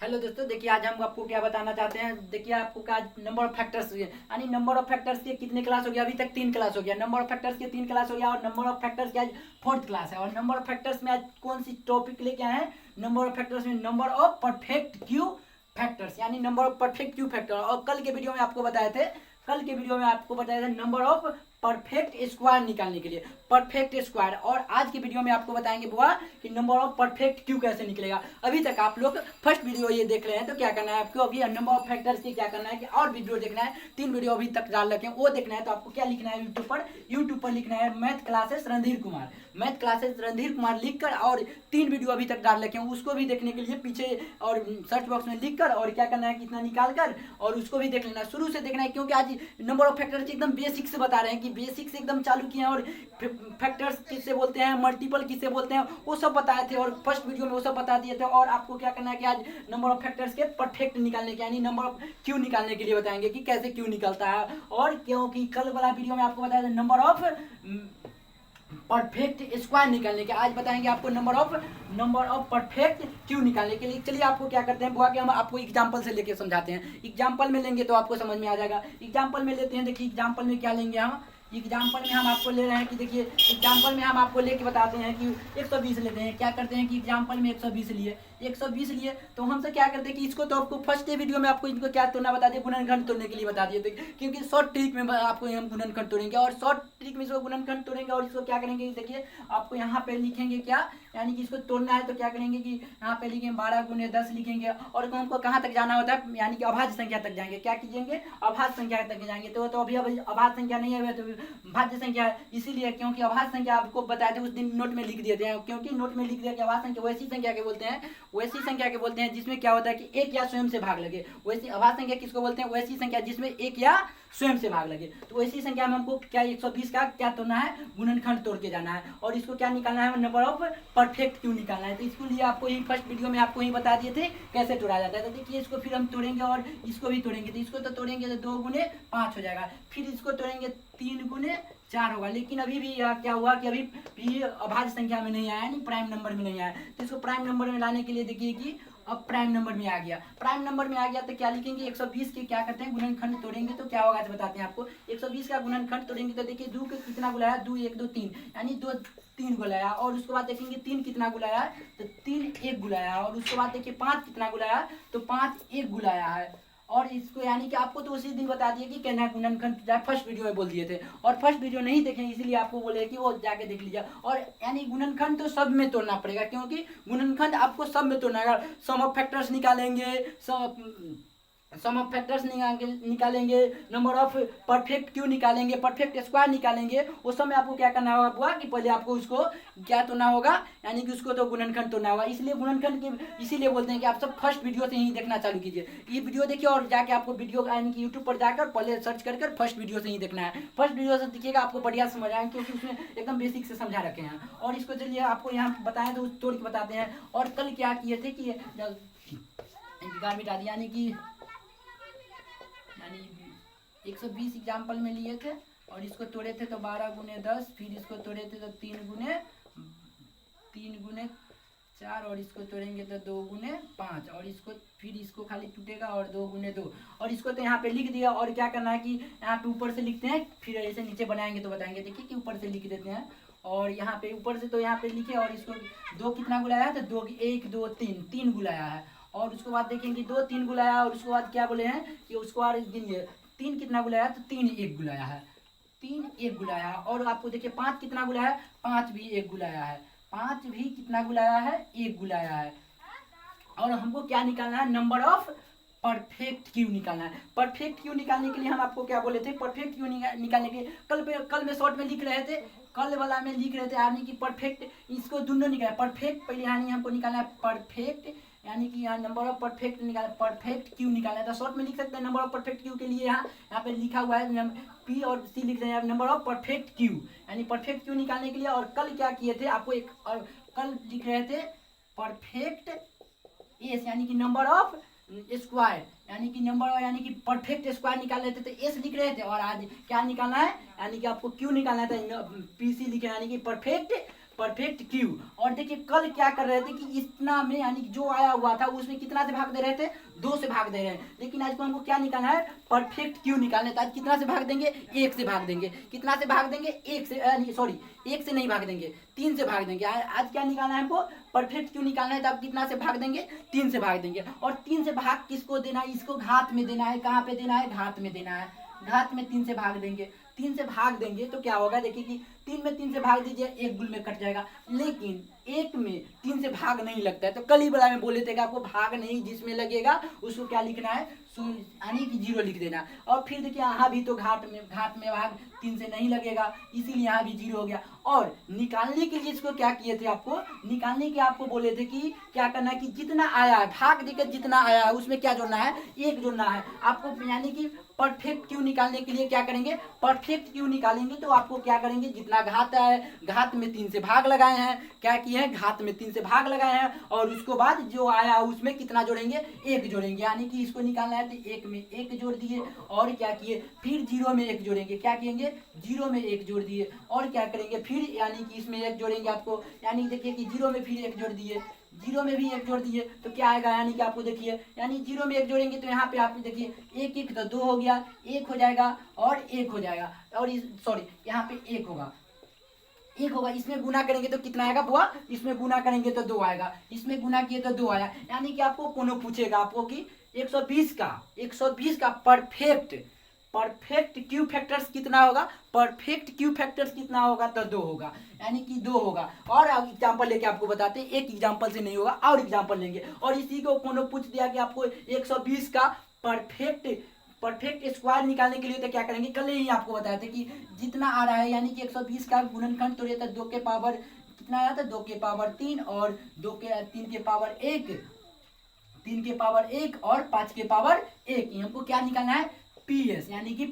Hello दोस्तों, देखिए आज हम आपको क्या बताना चाहते हैं। देखिए आपको क्या नंबर ऑफ फैक्टर्स यानी नंबर ऑफ फैक्टर्स के कितने क्लास हो गया। अभी तक 3 क्लास हो गया। नंबर ऑफ फैक्टर्स के 3 क्लास हो गया और नंबर ऑफ फैक्टर्स की आज 4th क्लास है। और नंबर ऑफ फैक्टर्स में आज कौन सी टॉपिक लेके आए हैं। नंबर ऑफ फैक्टर्स में number of perfect cube factors यानी number of perfect cube factor. और कल के वीडियो में आपको बताए थे नंबर ऑफ परफेक्ट स्क्वायर निकालने के लिए परफेक्ट स्क्वायर। और आज के वीडियो में आपको बताएंगे बुआ कि नंबर ऑफ परफेक्ट क्यू कैसे निकलेगा। अभी तक आप लोग फर्स्ट वीडियो ये देख रहे हैं तो क्या करना है आपको, अभी नंबर ऑफ फैक्टर्स की क्या करना है कि और वीडियो देखना है। 3 वीडियो अभी तक डाल रखे हैं, वो देखना है तो आपको क्या लिखना है यूट्यूब पर लिखना है मैथ क्लासेस रणधीर कुमार लिखकर, और 3 वीडियो अभी तक डाल रखे हैं उसको भी देखने के लिए पीछे और सर्च बॉक्स में लिखकर और क्या करना है कितना निकाल कर और उसको भी देख लेना, शुरू से देखना है। क्योंकि आज नंबर ऑफ फैक्टर्स एकदम बेसिक से बता रहे हैं कि बेसिक से एकदम चालू किए हैं और फैक्टर्स किससे बोलते हैं, मल्टीपल किससे बोलते हैं, वो सब बताए थे और फर्स्ट वीडियो में वो सब बता दिए थे। और आपको क्या करना है कि आज नंबर ऑफ फैक्टर्स के परफेक्ट निकालने के यानी नंबर ऑफ क्यू निकालने के लिए बताएंगे कि कैसे क्यू निकलता है। और क्योंकि कल वाला वीडियो में आपको बताया था नंबर ऑफ परफेक्ट स्क्वायर निकालने के, आज बताएंगे आपको नंबर ऑफ परफेक्ट क्यू निकालने के लिए। चलिए आपको क्या करते हैं बुआ के हम आपको एग्जांपल से लेके समझाते हैं। एग्जांपल में लेंगे तो आपको समझ में आ जाएगा। एग्जांपल में लेते हैं। देखिए एग्जांपल में क्या लेंगे हम। एग्जाम्पल में हम आपको ले रहे हैं कि देखिए एग्जाम्पल में हम आपको लेके बताते हैं कि 120 लेते हैं। क्या करते हैं कि एग्जाम्पल में 120 लिए तो हमसे क्या करते हैं कि इसको तो आपको फर्स्ट वीडियो में आपको इनको क्या तोड़ना बता दिए, गुणनखंड तोड़ने के लिए बता दिए थे। क्योंकि शॉर्ट ट्रिक में आपको हम गुणनखंड तोड़ेंगे और शॉर्ट ट्रिक में इसको गुणनखंड तोड़ेंगे और इसको क्या करेंगे देखिए आपको यहाँ पे लिखेंगे क्या, यानी कि इसको तोड़ना है तो क्या करेंगे कि यहाँ पे लिखेंगे 12 × 10 लिखेंगे और हमको कहाँ तक जाना होता है, यानी कि अभाज्य संख्या तक जाएंगे। क्या कीजिएंगे, अभाज्य संख्या तक जाएंगे। तो अभी अभाज्य संख्या नहीं है तो भाज्य संख्या है, इसीलिए क्योंकि अभाज्य संख्या आपको बताए थे उस दिन नोट में लिख दिए थे। क्योंकि नोट में लिख दिया कि अभाज्य संख्या वैसी संख्या के बोलते हैं जिसमें क्या होता है कि एक या स्वयं से भाग लगे। वैसी अभाज्य संख्या किसको बोलते हैं, वैसी संख्या जिसमें एक या स्वयं से भाग लगे। तो वैसी संख्या में हमको क्या 120 का क्या तोड़ना है, गुणनखंड तोड़ के जाना है और इसको क्या निकालना है, नंबर ऑफ परफेक्ट क्यू निकालना है। तो इसको लिए आपको ही फर्स्ट वीडियो में आपको ही बता दिए थे कैसे तोड़ा जाता है। तो देखिए इसको फिर हम तोड़ेंगे और इसको भी तोड़ेंगे। तो इसको तो तोड़ेंगे तो 2 × 5 हो जाएगा, फिर इसको तोड़ेंगे 3 × 4 होगा। लेकिन अभी भी क्या हुआ कि अभी भी अभाज्य संख्या में नहीं आया, यानी प्राइम नंबर में नहीं आया। तो इसको प्राइम नंबर में लाने के लिए देखिए कि अब प्राइम नंबर में आ गया। प्राइम नंबर में आ गया तो क्या लिखेंगे, 120 के क्या करते हैं गुणनखंड तोड़ेंगे तो क्या होगा तो बताते हैं आपको। 120 का गुणनखंड तोड़ेंगे तो देखिए 2 के कितना गुलाया, 2 1 2 3 यानी 2 3 गुलाया। और उसके बाद देखेंगे 3 कितना गुलाया तो 3 1 गुलाया। और उसके बाद देखिए 5 कितना गुलाया तो 5 1 गुलाया है। और इसको यानी कि आपको तो उसी दिन बता दिए कि कहना गुणनखंड फर्स्ट वीडियो में बोल दिए थे और फर्स्ट वीडियो नहीं देखे इसलिए आपको बोले कि वो जाके देख लीजिए। और यानी गुणनखंड तो सब में तोड़ना पड़ेगा क्योंकि गुणनखंड आपको सब में तोड़ना है। सम ऑफ फैक्टर्स निकालेंगे, सम ऑफ फैक्टर्स निकालेंगे, नंबर ऑफ परफेक्ट क्यू निकालेंगे, परफेक्ट स्क्वायर निकालेंगे। उस समय आपको क्या करना होगा बुआ कि पहले आपको उसको क्या तोड़ना होगा, यानी कि उसको तो गुणनखंड तोड़ना होगा। इसलिए गुणनखंड की इसीलिए बोलते हैं कि आप सब फर्स्ट वीडियो से ही देखना चालू कीजिए। ये वीडियो देखिए और जाके आपको वीडियो यानी कि यूट्यूब पर जाकर पहले सर्च कर फर्स्ट वीडियो से ही देखना है। फर्स्ट वीडियो से देखिएगा आपको बढ़िया समझ आएगा क्योंकि उसमें एकदम बेसिक से समझा रखे हैं। और इसको चलिए आपको यहाँ बताएं तो तोड़ के बताते हैं। और कल क्या किए थे कि मिटा दिया, यानी कि 120 एग्जाम्पल में लिए थे और इसको तोड़े थे तो 12 × 10, फिर इसको तोड़े थे तो 3 × 4 और इसको तोड़ेंगे तो 2 × 5 और इसको फिर इसको खाली टूटेगा और 2 × 2 और इसको तो यहाँ पे लिख दिया। और क्या करना है कि यहाँ पे ऊपर से लिखते हैं, फिर ऐसे नीचे बनाएंगे तो बताएंगे। देखिए कि ऊपर से लिख देते हैं और यहाँ पे ऊपर से तो यहाँ पे लिखे और इसको 2 कितना गुलाया है तो 2 1 2 3 गुलाया है। और उसके बाद देखेंगे 2 3 गुलाया और उसके बाद क्या बोले हैं कि उसको और गिनिए 3 कितना गुलाया तो 3 1 गुलाया है, 3 1 गुलाया है। और आपको देखिए 5 कितना गुलाया है, 5 भी 1 गुलाया है, 5 भी कितना गुलाया है 1 गुलाया है। और हमको क्या निकालना है, नंबर ऑफ परफेक्ट क्यू निकालना है। परफेक्ट क्यू निकालने के लिए हम आपको क्या बोले थे, परफेक्ट क्यू निकालने के लिए कल में शॉर्ट में लिख रहे थे, कल वाला में लिख रहे थे यानी कि परफेक्ट, इसको दोनों निकाला परफेक्ट पहले यानी हमको निकालना है परफेक्ट, यानी कि यहाँ नंबर ऑफ परफेक्ट निकालना, परफेक्ट क्यू निकालना है। तो शॉर्ट में लिख सकते हैं नंबर ऑफ परफेक्ट क्यू के लिए यहाँ पे लिखा हुआ है पी और सी लिख दें नंबर ऑफ परफेक्ट क्यू, यानी परफेक्ट क्यू निकालने के लिए। और कल क्या किए थे आपको एक और कल लिख रहे थे परफेक्ट एस यानी कि नंबर ऑफ स्क्वायर, यानी कि नंबर यानी कि परफेक्ट स्क्वायर निकाल लेते थे, एस लिख रहे थे। और आज क्या निकालना है, यानी कि आपको क्यू निकालना था, पीसी लिखे यानी कि परफेक्ट परफेक्ट क्यू। और देखिए कल क्या कर रहे थे कि इतना में यानी जो आया हुआ था उसमें कितना से भाग दे रहे थे, 2 से भाग दे रहे हैं, लेकिन आज को हमको क्या निकालना है, परफेक्ट क्यू निकालना है। तो आज कितना से भाग देंगे, 1 से भाग देंगे। कितना से भाग देंगे, 1 से, सॉरी 1 से नहीं भाग देंगे, 3 से भाग देंगे। आज क्या निकालना है हमको, परफेक्ट क्यू निकालना है। तो आप कितना से भाग देंगे, 3 से भाग देंगे। और 3 से भाग किसको देना है, इसको घात में देना है। कहाँ पे देना है, घात में देना है। घात में 3 से भाग देंगे। 3 से भाग देंगे तो क्या होगा, देखिए कि 3 में 3 से भाग दीजिए, 1 गुल में कट जाएगा। लेकिन 1 में 3 से भाग नहीं लगता है। तो कल ही बड़ा में बोले थे कि आपको भाग नहीं जिसमें लगेगा उसको क्या लिखना है, यानी कि 0 लिख देना। और फिर देखिए यहाँ भी तो घाट में भाग 3 से नहीं लगेगा, इसीलिए यहाँ भी 0 हो गया। और निकालने के लिए इसको क्या किए थे, आपको निकालने के आपको बोले थे कि क्या करना है कि जितना आया है भाग देकर जितना आया है उसमें क्या जोड़ना है, 1 जोड़ना है आपको। यानी कि परफेक्ट क्यू निकालने के लिए क्या करेंगे, परफेक्ट क्यू निकालेंगे तो आपको क्या करेंगे, जितना घात है घात में 3 से भाग लगाए हैं, क्या किए हैं, घात में 3 से भाग लगाए हैं। और उसको बाद जो आया उसमें कितना जोड़ेंगे, 1 जोड़ेंगे। यानी कि इसको निकालना है तो 1 में 1 जोड़ दिए। और क्या किए, फिर 0 में 1 जोड़ेंगे। क्या किएंगे, 0 में 1 जोड़ दिए। और क्या करेंगे, फिर यानी कि इसमें 1 जोड़ेंगे आपको। यानी देखिए कि 0 में फिर 1 जोड़ दिए, 0 में भी 1 जोड़ दिए तो क्या आएगा, यानी कि आपको देखिए, यानी 0 में 1 जोड़ेंगे तो यहाँ पे आप देखिए 1 1 तो 2 हो गया, 1 हो जाएगा और 1 हो जाएगा। और सॉरी यहाँ पे 1 होगा, 1 होगा। इसमें गुना करेंगे तो कितना आएगा बुआ, इसमें गुना करेंगे तो 2 आएगा, इसमें गुना किए तो 2 आया। यानी कि आपको कोनो पूछेगा आपको कि 120 का परफेक्ट क्यू फैक्टर्स कितना होगा, परफेक्ट क्यू फैक्टर्स कितना होगा, तो 2 होगा। यानी कि 2 होगा। और एग्जांपल लेके आपको बताते हैं, एक एग्जांपल से नहीं होगा और एग्जांपल लेंगे। और इसी को कोनो पूछ दिया कि आपको 120 का परफेक्ट स्क्वायर निकालने के लिए तो क्या करेंगे, कल ही आपको बताया था कि जितना आ रहा है, यानी कि 120 का गुणनखंड तो रहता है 2 के पावर कितना आया था, 2 के पावर 3 और 3 के पावर 1, 3 के पावर 1 और 5 के पावर 1। हमको क्या निकालना है, PS यानी कि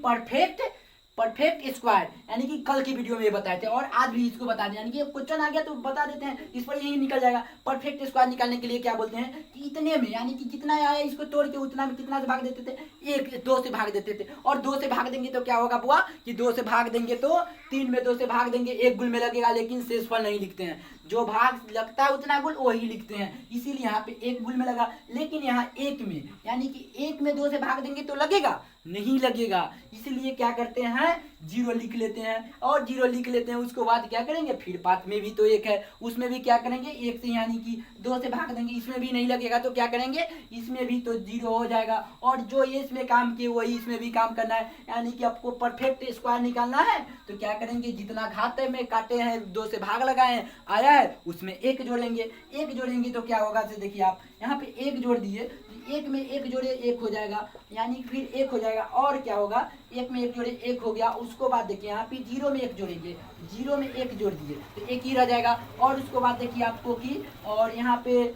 परफेक्ट स्क्वायर। यानी कि कल की वीडियो में ये बताए थे और आज भी इसको बता दें, यानी कि क्वेश्चन आ गया तो बता देते हैं, इस पर यही निकल जाएगा। परफेक्ट स्क्वायर निकालने के लिए क्या बोलते हैं कि इतने में, यानी कि जितना आया इसको तोड़ के उतना में कितना से भाग देते थे, 2 से भाग देते थे। और 2 से भाग देंगे तो क्या होगा बुआ कि 2 से भाग देंगे तो 3 में 2 से भाग देंगे, 1 गुल में लगेगा, लेकिन शेषफल नहीं लिखते हैं। जो भाग लगता है उतना गुल वही लिखते हैं, इसीलिए यहाँ पे 1 गुल में लगा। लेकिन यहाँ 1 में, यानी कि 1 में 2 से भाग देंगे तो लगेगा, नहीं लगेगा, इसीलिए क्या करते हैं, 0 लिख लेते हैं। और 0 लिख लेते हैं, उसको बाद क्या करेंगे, फिर 5 में भी तो 1 है, उसमें भी क्या करेंगे, 1 से यानी कि 2 से भाग देंगे, इसमें भी नहीं लगेगा तो क्या करेंगे, इसमें भी तो 0 हो जाएगा। और जो ये इसमें काम किए वही इसमें भी काम करना है। यानी कि आपको परफेक्ट स्क्वायर निकालना है तो क्या करेंगे, जितना घात में काटे हैं, 2 से भाग लगाए हैं, आया है उसमें 1 जोड़ेंगे। 1 जोड़ेंगे तो क्या होगा, से देखिए आप यहाँ पे 1 जोड़ दिए, 1 में 1 जोड़े 1 हो जाएगा, यानी फिर 1 हो जाएगा। और क्या होगा, 1 में 1 जोड़े 1 हो गया। उसको बाद देखिए यहाँ पे 0 में 1 जोड़ेंगे, 0 में 1 जोड़ दिए तो 1 ही रह जाएगा। और उसको बाद देखिए आपको कि, और यहाँ पे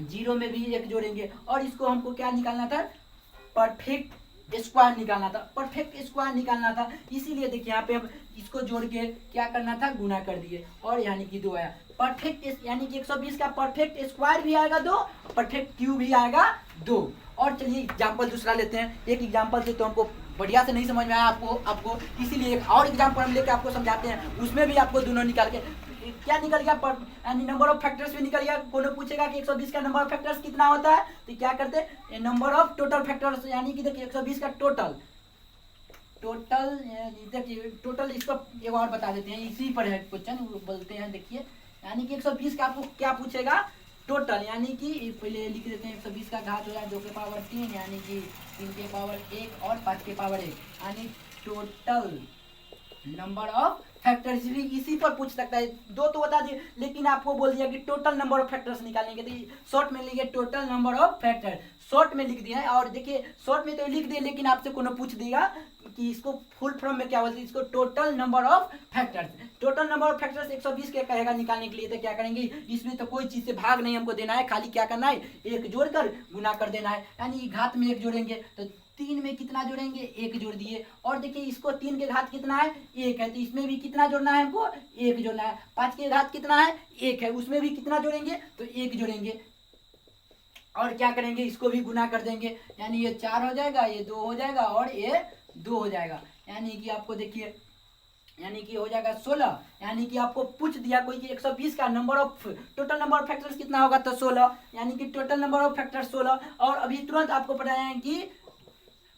0 में भी 1 जोड़ेंगे। और इसको हमको क्या निकालना था, परफेक्ट स्क्वायर निकालना था, परफेक्ट स्क्वायर निकालना था। इसीलिए देखिए यहाँ पे अब इसको जोड़ के क्या करना था, गुना कर दिए और यानी कि 2 आया। परफेक्ट यानी कि 120 का परफेक्ट स्क्वायर भी आएगा 2, परफेक्ट क्यूब भी आएगा 2। और चलिए एग्जाम्पल दूसरा लेते हैं। एक एग्जाम्पल से तो हमको बढ़िया से नहीं समझ में आया आपको इसीलिए एक और एग्जाम्पल हम लेके आपको समझाते हैं, उसमें भी आपको दोनों निकाल के क्या निकल गया, यानी नंबर ऑफ फैक्टर्स भी निकल गया। कोनो पूछेगा कि 120 का नंबर ऑफ फैक्टर्स कितना होता है तो क्या करते हैं, नंबर ऑफ टोटल फैक्टर्स, यानी कि देखिए 120 का टोटल देखिए टोटल, इसको एक और बता देते हैं, इसी पर है क्वेश्चन, बोलते हैं देखिए। यानी कि 120 का आपको क्या पूछेगा, टोटल, यानी कि पहले लिख देते हैं 120 का घात हो जाए 2 के पावर 3, यानी कि 3 के पावर 1 और 5 के पावर 1, यानी टोटल नंबर ऑफ फैक्टर्स। इसी पर पूछ सकता है, 2 तो बता दिए, लेकिन आपको बोल दिया कि टोटल नंबर ऑफ फैक्टर्स निकालेंगे तो शॉर्ट में लिखे total number of factor, short में लिख दिया है। और देखिए शॉर्ट में तो लिख दिए, लेकिन आपसे कोनो पूछ देगा कि इसको फुल फॉर्म में क्या बोलते हैं, इसको total number of factors. Total number of factors 120 के कहेगा निकालने के लिए तो क्या करेंगे, इसमें तो कोई चीज से भाग नहीं हमको देना है, खाली क्या करना है, 1 जोड़कर गुना कर देना है। यानी घात में 1 जोड़ेंगे तो 3 में कितना जोड़ेंगे, 1 जोड़ दिए। और देखिए इसको 3 के घात कितना है, 1 है, तो इसमें भी कितना जोड़ना है हमको, 1 जोड़ना है। 5 के घात कितना है, 1 है, उसमें भी कितना जोड़ेंगे तो 1 जोड़ेंगे। और क्या करेंगे, इसको भी गुना कर देंगे, यानी ये 4 हो जाएगा, ये 2 हो जाएगा और ये 2 हो जाएगा। यानी कि आपको देखिए यानी कि हो जाएगा 16। यानी कि आपको पूछ दिया कोई कि 120 का number of total number of factors कितना होगा, तो 16। यानी कि टोटल नंबर ऑफ फैक्टर 16। और अभी तुरंत आपको बताया है कि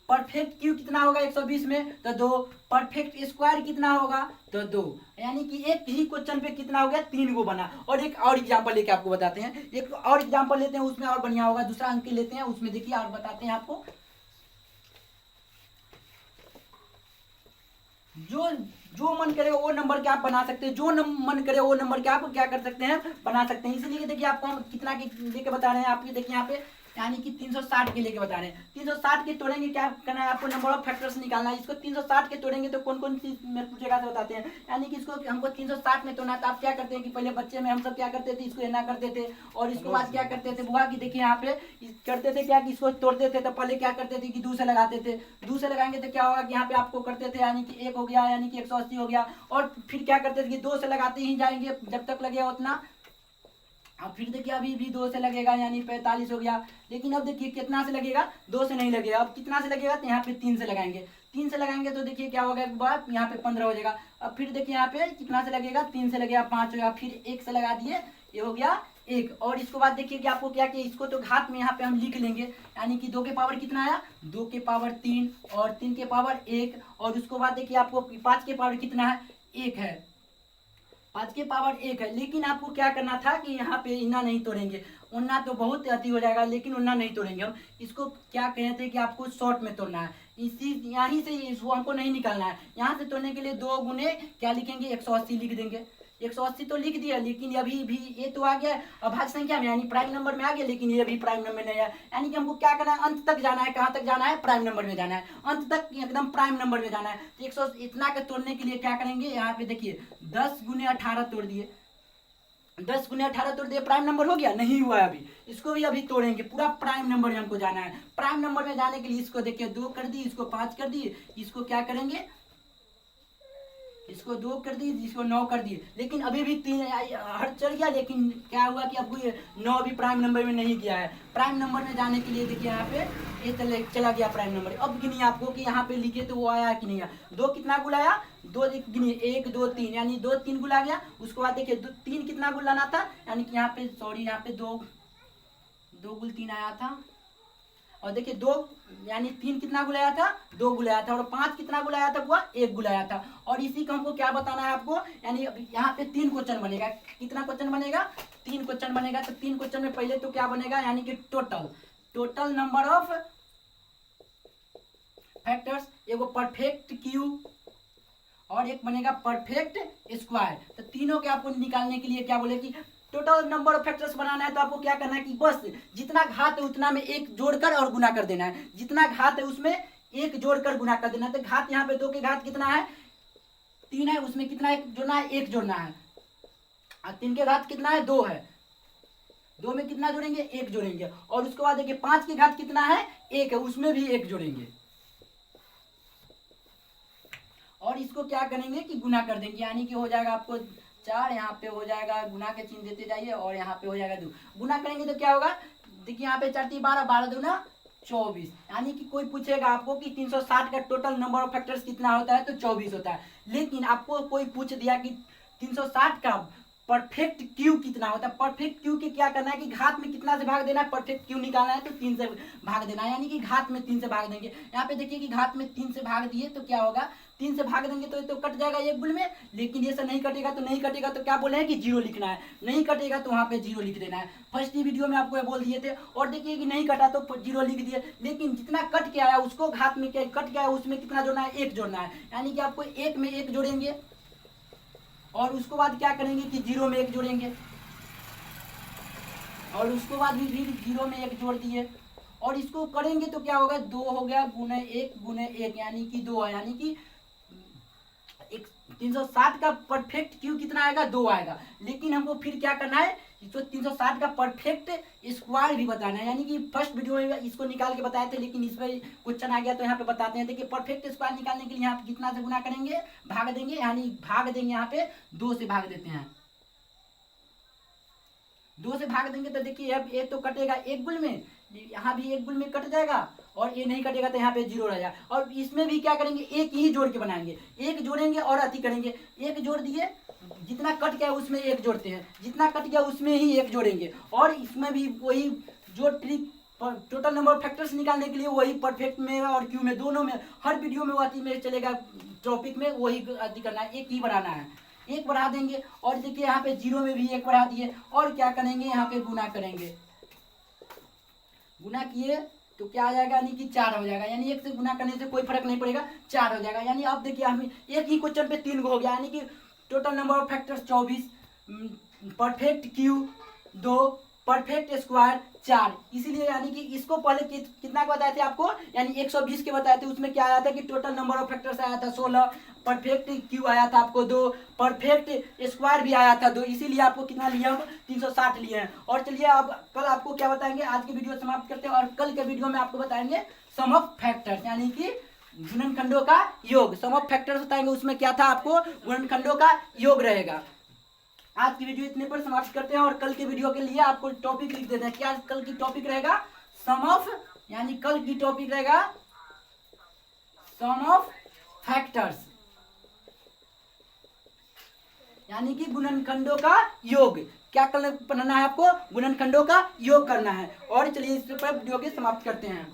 परफेक्ट क्यू कितना होगा 120 में, तो 2। परफेक्ट स्क्वायर कितना होगा, तो 2। यानी कि एक ही क्वेश्चन पे कितना हो गया, 3 गो बना। और एक और एग्जांपल लेके आपको बताते हैं, एक और एग्जांपल लेते हैं, उसमें और बढ़िया होगा। दूसरा अंक लेते हैं, उसमें देखिए और बताते हैं आपको। जो जो मन करे वो नंबर के आप बना सकते हैं, जो मन करे वो नंबर के आप क्या कर सकते हैं, बना सकते हैं। इसीलिए देखिए आपको हम कितना के लेके बता रहे हैं, आप ये देखिए यहाँ पे, यानी कि 360 के लेके बता रहे हैं। 360 के तोड़ेंगे, क्या करना है आपको, नंबर ऑफ फैक्टर्स निकालना है। इसको 360 के तोड़ेंगे तो कौन कौन चीज में पूछेगा तो बताते हैं। यानी कि इसको हमको 360 में तोड़ना है, तो आप क्या करते हैं कि पहले बच्चे में हम सब क्या करते थे, इसको एना करते थे, और इसके बाद क्या करते थे बुआ की देखिए यहाँ पे करते थे क्या कि इसको तोड़ते थे, तो पहले क्या करते थे कि 2 से लगाते थे। 2 से लगाएंगे तो क्या होगा कि यहाँ पे आपको करते थे, यानी कि 1 हो गया, यानी कि 180 हो गया। और फिर क्या करते थे कि 2 से लगाते ही जाएंगे जब तक लगेगा उतना। अब फिर देखिए अभी भी 2 से लगेगा, यानी 45 हो गया। लेकिन अब देखिए कितना से लगेगा, 2 से नहीं लगेगा। अब कितना से लगेगा, तो यहाँ पे 3 से लगाएंगे। 3 से लगाएंगे तो देखिए क्या होगा, बात यहाँ पे 15 हो जाएगा। अब फिर देखिए यहाँ पे कितना से लगेगा, 3 से लगेगा 5 होगा। फिर 1 से लगा दिए, ये हो गया 1। और इसके बाद देखिए कि आपको क्या किया, इसको तो घात में यहाँ पे हम लिख लेंगे। यानी कि 2 के पावर कितना आया, 2 के पावर 3, और 3 के पावर 1। और उसके बाद देखिए आपको 5 के पावर कितना है, 1 है। 5 के पावर 1 है। लेकिन आपको क्या करना था कि यहाँ पे इन्ना नहीं तोड़ेंगे, उन्ना तो बहुत अति हो जाएगा, लेकिन उन्ना नहीं तोड़ेंगे हम। इसको क्या कहे थे कि आपको शॉर्ट में तोड़ना है, इसी यहीं से इसको हमको नहीं निकालना है। यहाँ से तोड़ने के लिए 2 गुने क्या लिखेंगे, 180 लिख देंगे। 180 तो लिख दिया, लेकिन अभी भी ये तो आ गया अभाज्य संख्या में, यानी प्राइम नंबर में आ गया, लेकिन ये भी प्राइम नंबर में नहीं आया। यानी कि हमको क्या करना है, अंत तक जाना है। कहाँ तक जाना है, प्राइम नंबर में जाना है, अंत तक एकदम प्राइम नंबर में जाना है। तो 100 इतना के तोड़ने के लिए क्या करेंगे, यहाँ पे देखिए 10 गुने 18 तोड़ दिए। 10 गुने 18 तोड़ दिए, प्राइम नंबर हो गया, नहीं हुआ है अभी। इसको भी अभी तोड़ेंगे, पूरा प्राइम नंबर में हमको जाना है। प्राइम नंबर में जाने के लिए इसको देखिए 2 कर दी, इसको 5 कर दी, इसको क्या करेंगे, इसको 2 कर दी, इसको 9 कर दिए। लेकिन अभी भी 3 हर चल गया, लेकिन क्या हुआ कि अब ये 9 अभी प्राइम नंबर में नहीं गया है। प्राइम नंबर में जाने के लिए देखिए यहाँ पे ये चला गया प्राइम नंबर। अब गिनिए आपको कि यहाँ पे लिखे तो वो आया कि नहीं आया। 2 कितना गुलाया, 2 गिनिए, 1 2 3, यानी 2 3 गुला गया। उसके बाद देखिए 3 कितना गुलाना था, यानी कि यहाँ पे सॉरी यहाँ पे 2 गुल 3 आया था। और देखिए 2 यानी 3 कितना गुलाया था, 2 गुलाया था। और 5 कितना गुलाया था, वो 1 गुलाया था। और इसी को हमको क्या बताना है आपको, यानी यहाँ पे 3 क्वेश्चन बनेगा। कितना क्वेश्चन बनेगा, 3 क्वेश्चन बनेगा। तो 3 क्वेश्चन में पहले तो क्या बनेगा, यानी कि टोटल नंबर ऑफ फैक्टर्स, एगो परफेक्ट क्यू और एक बनेगा परफेक्ट स्क्वायर। तो तीनों के आपको निकालने के लिए क्या बोले कि टोटल नंबर ऑफ फैक्टर्स बनाना है। तो आपको क्या करना है कि बस जितना घात है उतना में 1 जोड़कर और गुना कर देना है। जितना घात है उसमें 1 जोड़कर गुना कर देना है। तो घात यहाँ पे 2 के घात कितना है, 3 है, उसमें कितना 1 जोड़ना है, 1 जोड़ना है। और 3 के घात कितना है, 2 है, 2 में कितना जोड़ेंगे, 1 जोड़ेंगे। और उसके बाद देखिए 5 के घात कितना है, 1 है, उसमें भी 1 जोड़ेंगे। और इसको क्या करेंगे कि गुना कर देंगे, यानी कि हो जाएगा आपको 4, यहाँ पे हो जाएगा, गुना के चिन्ह देते जाइए, और यहाँ पे हो जाएगा 2। गुना करेंगे तो क्या होगा, देखिए यहाँ पे 4 3 12, 12 दूना 24। यानी कि कोई पूछेगा आपको कि 360 का टोटल नंबर ऑफ फैक्टर्स कितना होता है, तो 24 होता है। लेकिन आपको कोई पूछ दिया कि 360 का परफेक्ट क्यू कितना होता है। परफेक्ट क्यू के क्या करना है कि घात में कितना से भाग देना है, परफेक्ट क्यू निकालना है तो 3 से भाग देना है। यानी कि घात में 3 से भाग देंगे। यहाँ पे देखिए कि घात में 3 से भाग दिए तो क्या होगा, 3 से भाग देंगे तो कट जाएगा 1 गुल में। लेकिन ये सब नहीं कटेगा, तो नहीं कटेगा तो क्या बोले हैं कि 0 लिखना है। नहीं कटेगा तो वहाँ पे 0 लिख देना है। फर्स्ट ही वीडियो में आपको ये बोल दिए थे। और देखिए कि नहीं कटा तो 0 लिख दिए। लेकिन जितना कट के आया उसको घात में क्या कट के आया उसमें कितना जोड़ना है, 1 जोड़ना है। यानी कि आपको 1 में 1 जोड़ेंगे, और उसके बाद क्या करेंगे कि 0 में 1 जोड़ेंगे, और उसके बाद भी फिर 0 में 1 जोड़ दिए। और इसको करेंगे तो क्या होगा, 2 हो गया गुने 1 यानी कि 2 है। यानी कि 360 का परफेक्ट क्यू कितना आएगा, 2 आएगा। लेकिन हमको फिर क्या करना है, इसको 360 का परफेक्ट स्क्वायर भी बताना है। यानी कि फर्स्ट वीडियो में इसको निकाल के बताए थे, लेकिन इस पर क्वेश्चन आ गया तो यहाँ पे बताते हैं। देखिए परफेक्ट स्क्वायर निकालने के लिए यहाँ पे कितना से गुना करेंगे, भाग देंगे। यानी भाग देंगे, यहाँ पे 2 से भाग देते हैं। 2 से भाग देंगे तो देखिए अब 1 तो कटेगा 1 गुल में, यहाँ भी 1 गुल में कट जाएगा। और ये नहीं कटेगा तो यहाँ पे 0 रह जाएगा। और इसमें भी क्या करेंगे, एक ही जोड़ के बनाएंगे, एक जोड़ेंगे और अति करेंगे, एक जोड़ दिए, जितना कट गया उसमें एक जोड़ते हैं, जितना कट गया उसमें ही एक जोड़ेंगे। और इसमें भी वही जो trick total number of factors निकालने के लिए वही परफेक्ट में और क्यू में दोनों में हर वीडियो में वो अति में चलेगा, टॉपिक में वही अति करना है, एक ही बनाना है, एक बढ़ा देंगे। और देखिए यहाँ पे 0 में भी एक बढ़ा दिए और क्या करेंगे, यहाँ पे गुना करेंगे, गुना किए तो क्या आ जाएगा, यानी कि 4 हो जाएगा, यानी 1 से गुना करने से कोई फर्क नहीं पड़ेगा, 4 हो जाएगा। यानी अब देखिए हमें एक ही क्वेश्चन पे 3 हो गया, यानी कि total number of factors 24, perfect Q 2, perfect square 4। इसीलिए यानी कि इसको पहले कितना का बताए थे आपको, यानी 120 के बताए थे, उसमें क्या आया था कि टोटल नंबर ऑफ फैक्टर्स आया था 16, परफेक्ट क्यू आया था आपको 2, परफेक्ट स्क्वायर भी आया था 2, इसीलिए आपको कितना लिया हम 360 लिए हैं। और चलिए अब कल आपको क्या बताएंगे, आज की वीडियो समाप्त करते हैं और कल के वीडियो में आपको बताएंगे सम ऑफ फैक्टर्स, यानी कि गुणनखंडों का योग। सम ऑफ फैक्टर्स बताएंगे, उसमें क्या था आपको गुणनखंडों का योग रहेगा। आज की वीडियो इतने पर समाप्त करते हैं और कल के वीडियो के लिए आपको टॉपिक लिख देते हैं। क्या कल की टॉपिक रहेगा, सम ऑफ, यानी कल की टॉपिक रहेगा सम ऑफ फैक्टर्स, यानी कि गुणनखंडों का योग। क्या करना है आपको, गुणनखंडों का योग करना है। और चलिए इस पर वीडियो के समाप्त करते हैं।